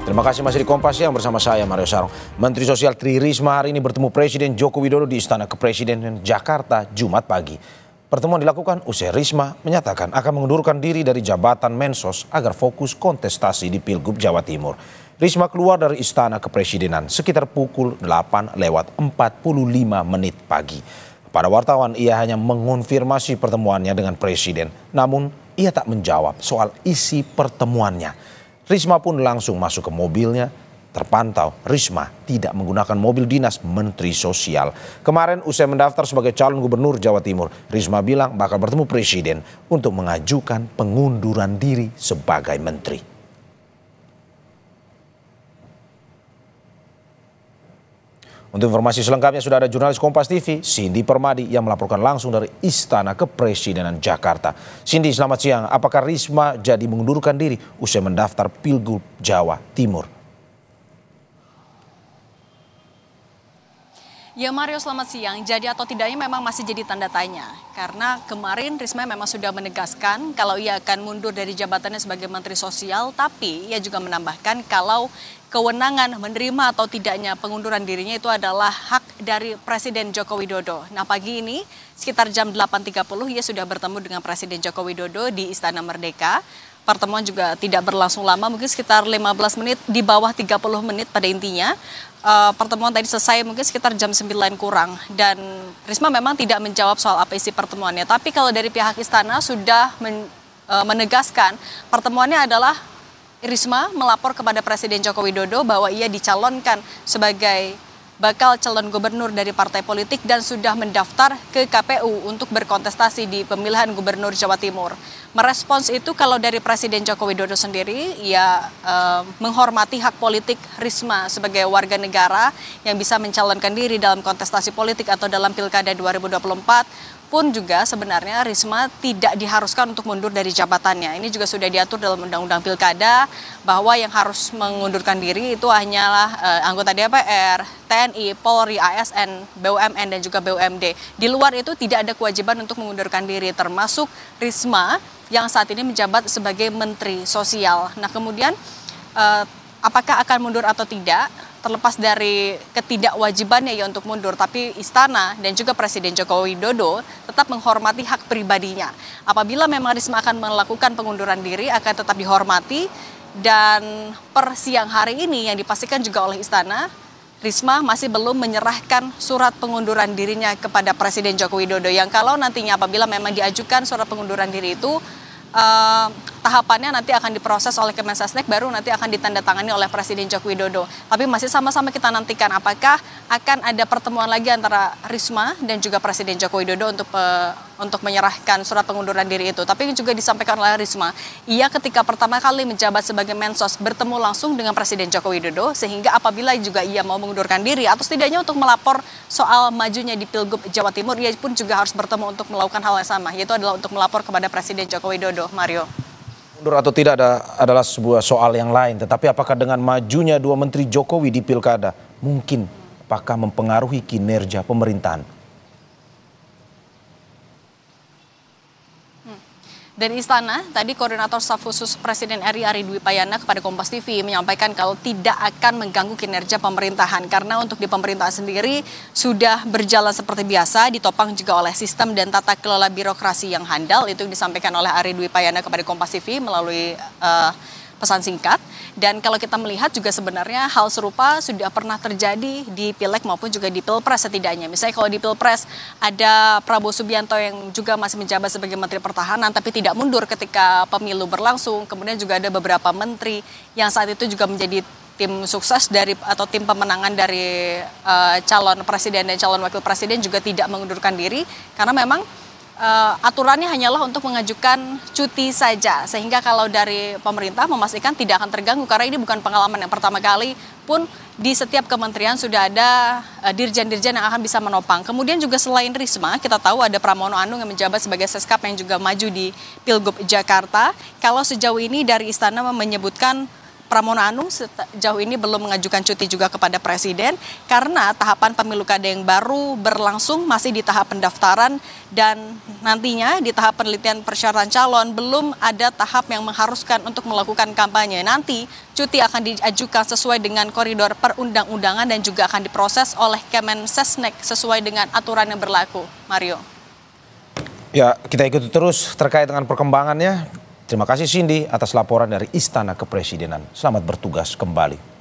Terima kasih masih di Kompas Siang bersama saya Mario Sarong. Menteri Sosial Tri Risma hari ini bertemu Presiden Joko Widodo di Istana Kepresidenan Jakarta Jumat pagi. Pertemuan dilakukan usai Risma menyatakan akan mengundurkan diri dari jabatan Mensos agar fokus kontestasi di Pilgub Jawa Timur. Risma keluar dari Istana Kepresidenan sekitar pukul 8:45 pagi. Pada wartawan ia hanya mengonfirmasi pertemuannya dengan Presiden, namun ia tak menjawab soal isi pertemuannya. Risma pun langsung masuk ke mobilnya. Terpantau Risma tidak menggunakan mobil dinas Menteri Sosial. Kemarin usai mendaftar sebagai calon gubernur Jawa Timur, Risma bilang bakal bertemu Presiden untuk mengajukan pengunduran diri sebagai menteri. Untuk informasi selengkapnya sudah ada jurnalis Kompas TV, Cindy Permadi yang melaporkan langsung dari Istana Kepresidenan Jakarta. Cindy, selamat siang. Apakah Risma jadi mengundurkan diri usai mendaftar Pilgub Jawa Timur? Ya Mario, selamat siang. Jadi atau tidaknya memang masih jadi tanda tanya. Karena kemarin Risma memang sudah menegaskan kalau ia akan mundur dari jabatannya sebagai Menteri Sosial. Tapi ia juga menambahkan kalau kewenangan menerima atau tidaknya pengunduran dirinya itu adalah hak dari Presiden Joko Widodo. Nah pagi ini sekitar jam 8.30 ia sudah bertemu dengan Presiden Joko Widodo di Istana Merdeka. Pertemuan juga tidak berlangsung lama, mungkin sekitar 15 menit, di bawah 30 menit pada intinya. Pertemuan tadi selesai mungkin sekitar jam 9 kurang. Dan Risma memang tidak menjawab soal apa isi pertemuannya. Tapi kalau dari pihak istana sudah menegaskan pertemuannya adalah Risma melapor kepada Presiden Joko Widodo bahwa ia dicalonkan sebagai bakal calon gubernur dari partai politik dan sudah mendaftar ke KPU untuk berkontestasi di pemilihan gubernur Jawa Timur. Merespons itu kalau dari Presiden Joko Widodo sendiri, ia menghormati hak politik Risma sebagai warga negara yang bisa mencalonkan diri dalam kontestasi politik atau dalam Pilkada 2024. Pun juga sebenarnya Risma tidak diharuskan untuk mundur dari jabatannya. Ini juga sudah diatur dalam Undang-Undang Pilkada bahwa yang harus mengundurkan diri itu hanyalah anggota DPR, TNI, Polri, ASN, BUMN dan juga BUMD. Di luar itu tidak ada kewajiban untuk mengundurkan diri, termasuk Risma yang saat ini menjabat sebagai Menteri Sosial. Nah kemudian apakah akan mundur atau tidak? Terlepas dari ketidakwajibannya ya untuk mundur, tapi istana dan juga Presiden Joko Widodo tetap menghormati hak pribadinya. Apabila memang Risma akan melakukan pengunduran diri akan tetap dihormati, dan per siang hari ini yang dipastikan juga oleh istana, Risma masih belum menyerahkan surat pengunduran dirinya kepada Presiden Joko Widodo, yang kalau nantinya apabila memang diajukan surat pengunduran diri itu tahapannya nanti akan diproses oleh Kemensesnek, baru nanti akan ditandatangani oleh Presiden Joko Widodo. Tapi masih sama-sama kita nantikan apakah akan ada pertemuan lagi antara Risma dan juga Presiden Joko Widodo untuk menyerahkan surat pengunduran diri itu. Tapi juga disampaikan oleh Risma, ia ketika pertama kali menjabat sebagai Mensos bertemu langsung dengan Presiden Joko Widodo, sehingga apabila juga ia mau mengundurkan diri atau setidaknya untuk melapor soal majunya di Pilgub Jawa Timur, ia pun juga harus bertemu untuk melakukan hal yang sama, yaitu adalah untuk melapor kepada Presiden Joko Widodo. Mario. Mundur atau tidak adalah sebuah soal yang lain, tetapi apakah dengan majunya dua Menteri Jokowi di Pilkada mungkin apakah mempengaruhi kinerja pemerintahan? Dan istana, tadi Koordinator Staf Khusus Presiden RI Ari Dwi Payana kepada Kompas TV menyampaikan kalau tidak akan mengganggu kinerja pemerintahan. Karena untuk di pemerintahan sendiri sudah berjalan seperti biasa, ditopang juga oleh sistem dan tata kelola birokrasi yang handal. Itu yang disampaikan oleh Ari Dwi Payana kepada Kompas TV melalui pesan singkat. Dan kalau kita melihat juga sebenarnya hal serupa sudah pernah terjadi di Pileg maupun juga di Pilpres setidaknya. Misalnya kalau di Pilpres ada Prabowo Subianto yang juga masih menjabat sebagai Menteri Pertahanan tapi tidak mundur ketika pemilu berlangsung. Kemudian juga ada beberapa menteri yang saat itu juga menjadi tim sukses dari atau tim pemenangan dari calon presiden dan calon wakil presiden juga tidak mengundurkan diri karena memang aturannya hanyalah untuk mengajukan cuti saja, sehingga kalau dari pemerintah memastikan tidak akan terganggu karena ini bukan pengalaman yang pertama kali pun di setiap kementerian sudah ada dirjen-dirjen yang akan bisa menopang. Kemudian juga selain Risma, kita tahu ada Pramono Anung yang menjabat sebagai Seskap yang juga maju di Pilgub Jakarta. Kalau sejauh ini dari istana menyebutkan Pramono Anung sejauh ini belum mengajukan cuti juga kepada Presiden karena tahapan pemilu kada yang baru berlangsung masih di tahap pendaftaran dan nantinya di tahap penelitian persyaratan calon belum ada tahap yang mengharuskan untuk melakukan kampanye. Nanti cuti akan diajukan sesuai dengan koridor perundang-undangan dan juga akan diproses oleh Kemensesnek sesuai dengan aturan yang berlaku. Mario. Ya, kita ikuti terus terkait dengan perkembangannya. Terima kasih Cindy atas laporan dari Istana Kepresidenan. Selamat bertugas kembali.